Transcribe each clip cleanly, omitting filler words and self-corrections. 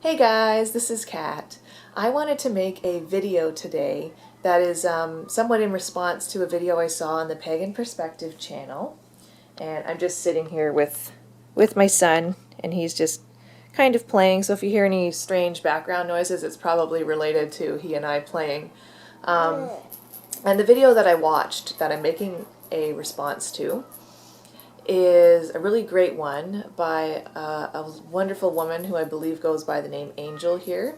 Hey guys, this is Kat. I wanted to make a video today that is somewhat in response to a video I saw on the Pagan Perspective channel. And I'm just sitting here with my son, and he's just kind of playing, so if you hear any strange background noises, it's probably related to he and I playing. And the video that I watched, that I'm making a response to, is a really great one by a wonderful woman who I believe goes by the name Angel here.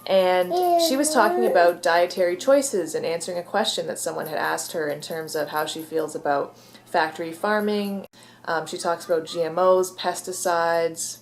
And she was talking about dietary choices and answering a question that someone had asked her in terms of how she feels about factory farming. She talks about GMOs, pesticides,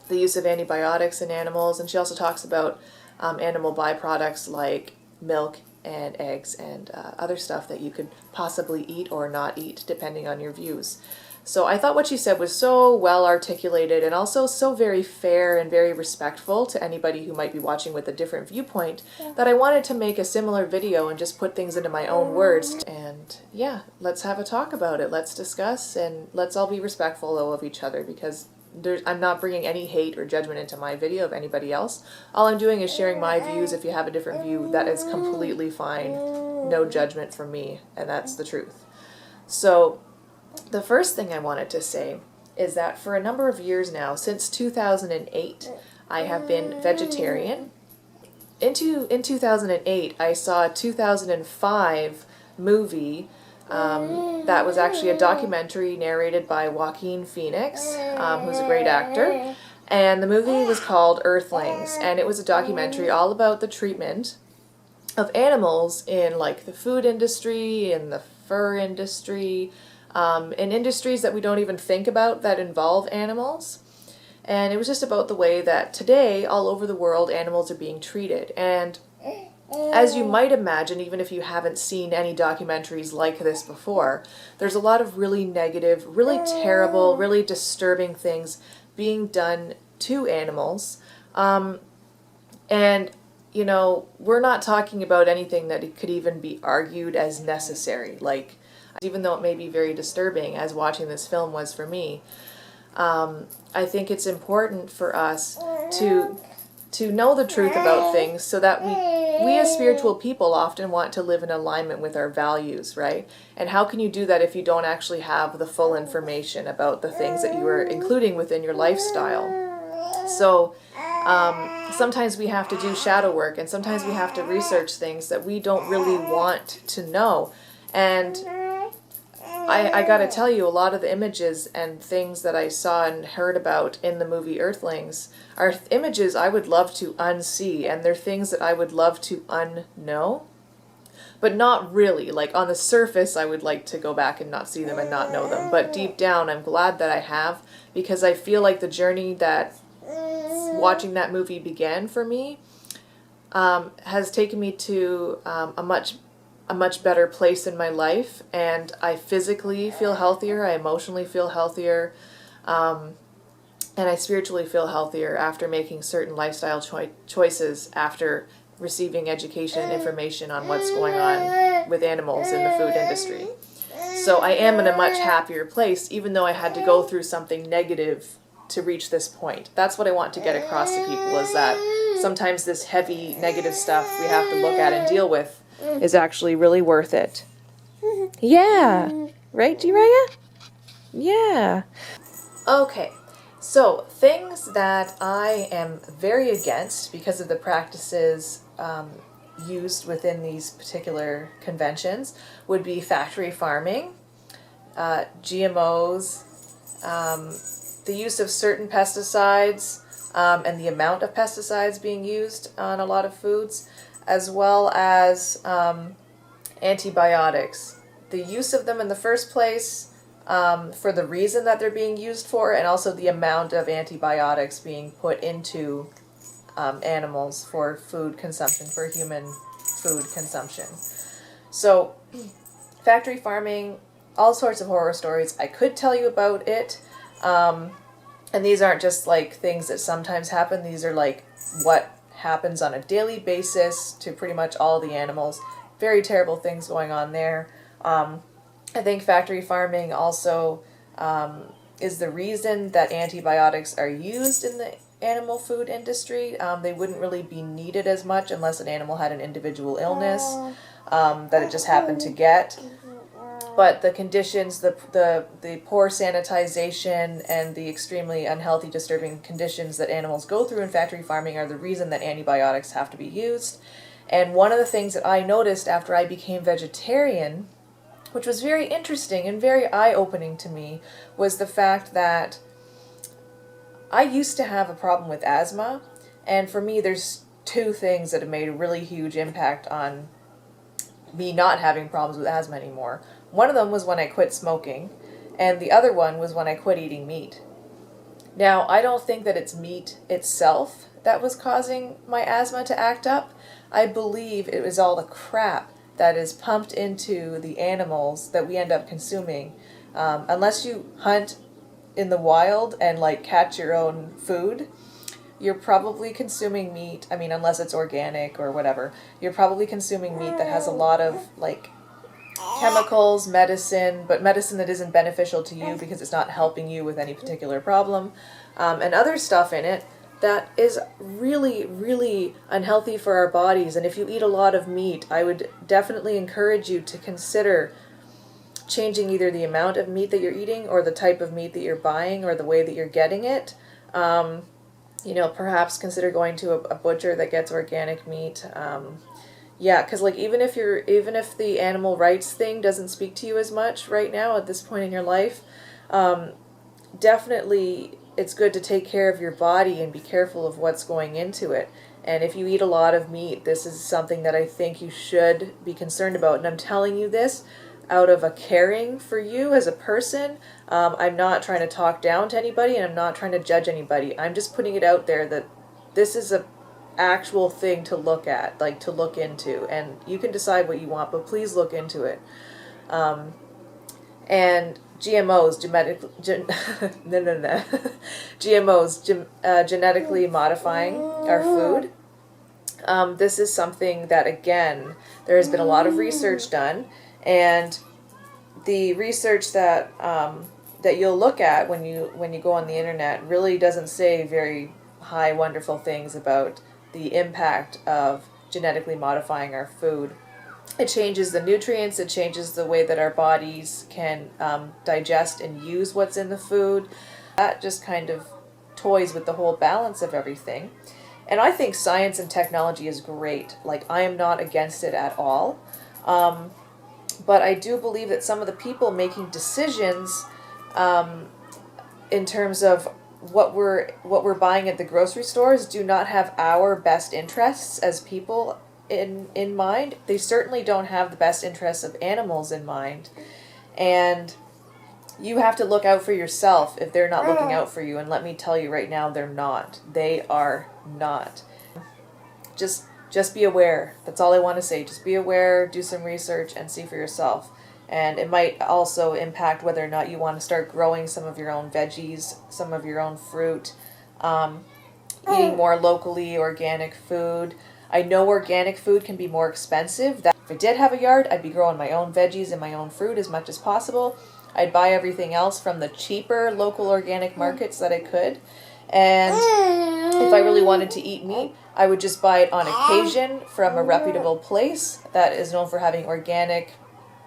the use of antibiotics in animals, and she also talks about animal byproducts like milk and eggs and other stuff that you could possibly eat or not eat depending on your views. So I thought what she said was so well articulated and also so very fair and very respectful to anybody who might be watching with a different viewpoint that I wanted to make a similar video and just put things into my own words. And yeah, let's have a talk about it. Let's discuss, and let's all be respectful though of each other, because I'm not bringing any hate or judgment into my video of anybody else. All I'm doing is sharing my views. If you have a different view, that is completely fine. No judgment from me, and that's the truth. So the first thing I wanted to say is that for a number of years now, since 2008, I have been vegetarian. In 2008, I saw a 2005 movie that was actually a documentary narrated by Joaquin Phoenix, who's a great actor. And the movie was called Earthlings, and it was a documentary all about the treatment of animals in like the food industry, in the fur industry, in industries that we don't even think about that involve animals. And it was just about the way that today, all over the world, animals are being treated. And as you might imagine, even if you haven't seen any documentaries like this before, there's a lot of really negative, really terrible, really disturbing things being done to animals. And, you know, we're not talking about anything that it could even be argued as necessary. Like, even though it may be very disturbing, as watching this film was for me, I think it's important for us to know the truth about things, so that we as spiritual people often want to live in alignment with our values, right? And how can you do that if you don't actually have the full information about the things that you are including within your lifestyle? So sometimes we have to do shadow work, and sometimes we have to research things that we don't really want to know. And I gotta tell you, a lot of the images and things that I saw and heard about in the movie Earthlings are images I would love to unsee, and they're things that I would love to unknow, but not really. Like, on the surface, I would like to go back and not see them and not know them, but deep down, I'm glad that I have, because I feel like the journey that watching that movie began for me has taken me to a much better place in my life, and I physically feel healthier, I emotionally feel healthier, and I spiritually feel healthier after making certain lifestyle choices, after receiving education and information on what's going on with animals in the food industry. So I am in a much happier place, even though I had to go through something negative to reach this point. That's what I want to get across to people, is that sometimes this heavy negative stuff we have to look at and deal with is actually really worth it. Yeah. Right, Jiraya? Yeah. Okay. So, things that I am very against because of the practices used within these particular conventions would be factory farming, GMOs, the use of certain pesticides, and the amount of pesticides being used on a lot of foods, as well as antibiotics. The use of them in the first place, for the reason that they're being used for, and also the amount of antibiotics being put into animals for food consumption, for human food consumption. So, factory farming, all sorts of horror stories. I could tell you about it, and these aren't just like things that sometimes happen. These are like what happens on a daily basis to pretty much all the animals. Very terrible things going on there. I think factory farming also is the reason that antibiotics are used animal food industry. They wouldn't really be needed as much unless an animal had an individual illness that it just happened to get. But the conditions, the poor sanitization and the extremely unhealthy, disturbing conditions that animals go through in factory farming are the reason that antibiotics have to be used. And one of the things that I noticed after I became vegetarian, which was very interesting and very eye-opening to me, was the fact that I used to have a problem with asthma, and for me there's two things that have made a really huge impact on me not having problems with asthma anymore. One of them was when I quit smoking, and the other one was when I quit eating meat. Now, I don't think that it's meat itself that was causing my asthma to act up. I believe it was all the crap that is pumped into the animals that we end up consuming. Unless you hunt in the wild and like catch your own food, you're probably consuming meat. I mean, unless it's organic or whatever, you're probably consuming meat that has a lot of like chemicals, medicine, but medicine that isn't beneficial to you because it's not helping you with any particular problem, and other stuff in it that is really, really unhealthy for our bodies. And if you eat a lot of meat, I would definitely encourage you to consider changing either the amount of meat that you're eating or the type of meat that you're buying or the way that you're getting it. Perhaps consider going to a butcher that gets organic meat. Yeah, because like even if the animal rights thing doesn't speak to you as much right now at this point in your life, definitely it's good to take care of your body and be careful of what's going into it. And if you eat a lot of meat, this is something that I think you should be concerned about. And I'm telling you this out of a caring for you as a person. I'm not trying to talk down to anybody, and I'm not trying to judge anybody. I'm just putting it out there that this is a actual thing to look at, like to look into, and you can decide what you want, but please look into it. And GMOs, genetically modifying our food. This is something that, again, there has been a lot of research done, and the research that that you'll look at when you go on the internet really doesn't say very high, wonderful things about the impact of genetically modifying our food. It changes the nutrients, it changes the way that our bodies can digest and use what's in the food. That just kind of toys with the whole balance of everything. And I think science and technology is great. Like, I am not against it at all. But I do believe that some of the people making decisions in terms of what we're buying at the grocery stores do not have our best interests as people in mind. They certainly don't have the best interests of animals in mind. And you have to look out for yourself if they're not looking out for you. And let me tell you right now, they're not. They are not. Just be aware. That's all I want to say. Just be aware, do some research, and see for yourself. And it might also impact whether or not you want to start growing some of your own veggies, some of your own fruit, eating more locally organic food. I know organic food can be more expensive. That if I did have a yard, I'd be growing my own veggies and my own fruit as much as possible. I'd buy everything else from the cheaper local organic markets that I could. And if I really wanted to eat meat, I would just buy it on occasion from a reputable place that is known for having organic,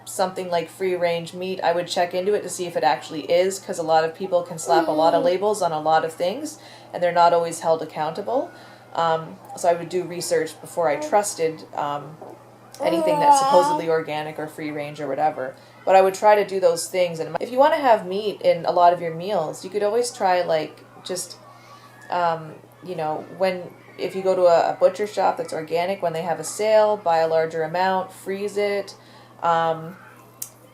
something like free-range meat. I would check into it to see if it actually is, because a lot of people can slap a lot of labels on a lot of things, and they're not always held accountable. So I would do research before I trusted anything that's supposedly organic or free-range or whatever. But I would try to do those things. And if you want to have meat in a lot of your meals, you could always try like just if you go to a butcher shop that's organic, when they have a sale, buy a larger amount, freeze it, and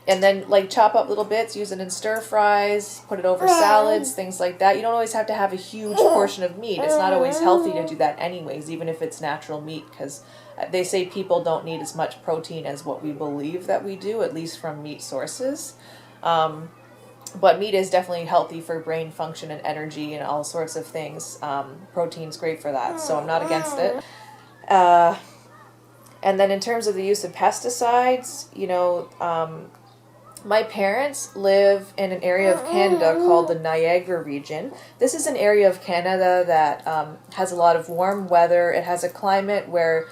then like chop up little bits, use it in stir fries, put it over salads, things like that. You don't always have to have a huge portion of meat. It's not always healthy to do that anyways, even if it's natural meat, because they say people don't need as much protein as what we believe that we do, at least from meat sources. But meat is definitely healthy for brain function and energy and all sorts of things. Protein's great for that, so I'm not against it. And then in terms of the use of pesticides, My parents live in an area of Canada called the Niagara region. This is an area of Canada that has a lot of warm weather. It has a climate where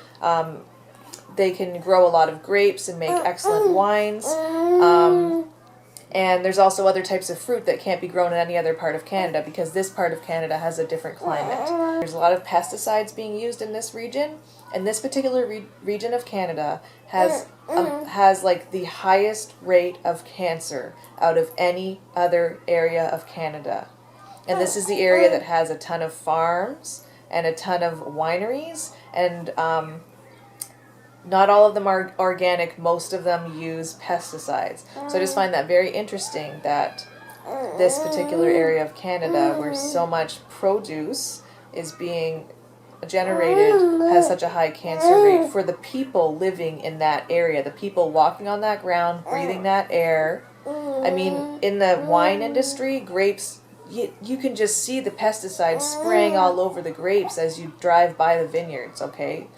they can grow a lot of grapes and make excellent wines. And there's also other types of fruit that can't be grown in any other part of Canada because this part of Canada has a different climate. There's a lot of pesticides being used in this region, and this particular region of Canada has like the highest rate of cancer out of any other area of Canada. And this is the area that has a ton of farms and a ton of wineries, and not all of them are organic. Most of them use pesticides. So I just find that very interesting that this particular area of Canada, where so much produce is being generated, has such a high cancer rate for the people living in that area, the people walking on that ground, breathing that air. I mean, in the wine industry, grapes, you can just see the pesticides spraying all over the grapes as you drive by the vineyards, okay?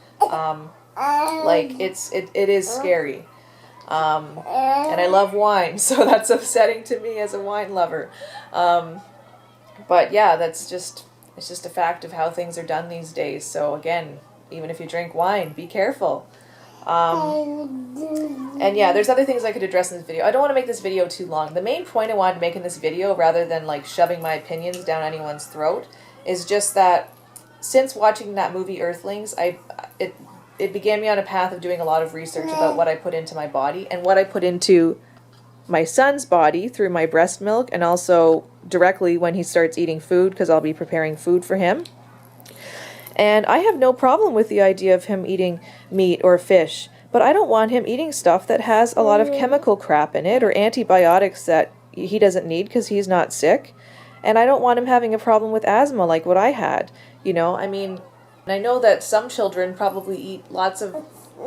Like, it is scary. And I love wine, so that's upsetting to me as a wine lover. But yeah, it's just a fact of how things are done these days. So again, even if you drink wine, be careful. And yeah, there's other things I could address in this video. I don't want to make this video too long. The main point I wanted to make in this video, rather than like shoving my opinions down anyone's throat, is just that since watching that movie Earthlings, it began me on a path of doing a lot of research about what I put into my body and what I put into my son's body through my breast milk, and also directly when he starts eating food, because I'll be preparing food for him. And I have no problem with the idea of him eating meat or fish, but I don't want him eating stuff that has a lot of chemical crap in it or antibiotics that he doesn't need because he's not sick. And I don't want him having a problem with asthma like what I had. You know, I mean, and I know that some children probably eat lots of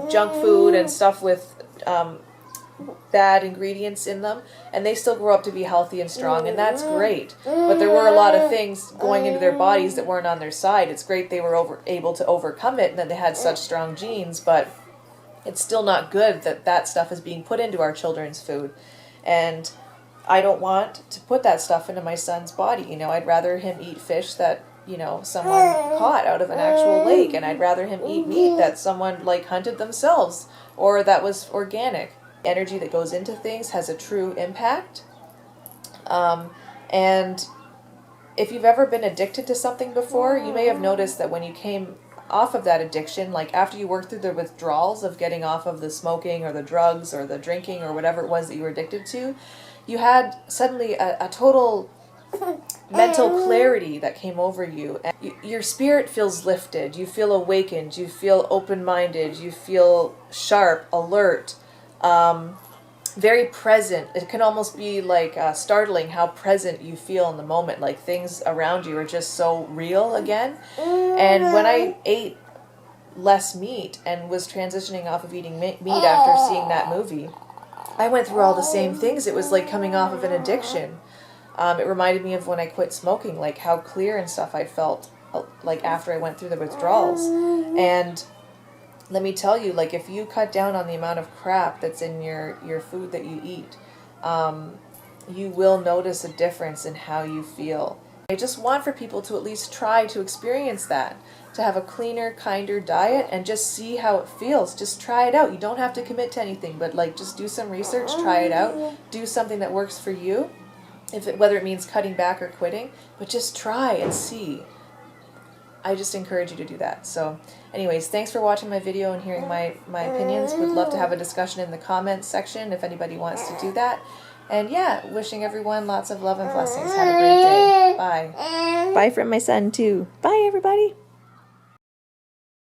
junk food and stuff with bad ingredients in them, and they still grow up to be healthy and strong, and that's great. But there were a lot of things going into their bodies that weren't on their side. It's great they were able to overcome it and that they had such strong genes, but it's still not good that that stuff is being put into our children's food. And I don't want to put that stuff into my son's body. You know, I'd rather him eat fish that, you know, someone caught out of an actual lake, and I'd rather him eat meat that someone like hunted themselves or that was organic. Energy that goes into things has a true impact. And if you've ever been addicted to something before, you may have noticed that when you came off of that addiction, like after you worked through the withdrawals of getting off of the smoking or the drugs or the drinking or whatever it was that you were addicted to, you had suddenly a total mental clarity that came over you, and your spirit feels lifted, you feel awakened, you feel open-minded, you feel sharp, alert, very present. It can almost be like startling how present you feel in the moment, like things around you are just so real again. And when I ate less meat and was transitioning off of eating meat after seeing that movie, I went through all the same things. It was like coming off of an addiction. It reminded me of when I quit smoking, like how clear and stuff I felt like after I went through the withdrawals. And let me tell you, like, if you cut down on the amount of crap that's in your food that you eat, you will notice a difference in how you feel. I just want for people to at least try to experience that, to have a cleaner, kinder diet and just see how it feels. Just try it out. You don't have to commit to anything, but like just do some research, try it out, do something that works for you, whether it means cutting back or quitting, but just try and see. I just encourage you to do that. So anyways, thanks for watching my video and hearing my opinions. Would love to have a discussion in the comments section if anybody wants to do that. And yeah, wishing everyone lots of love and blessings. Have a great day. Bye. Bye from my son too. Bye everybody.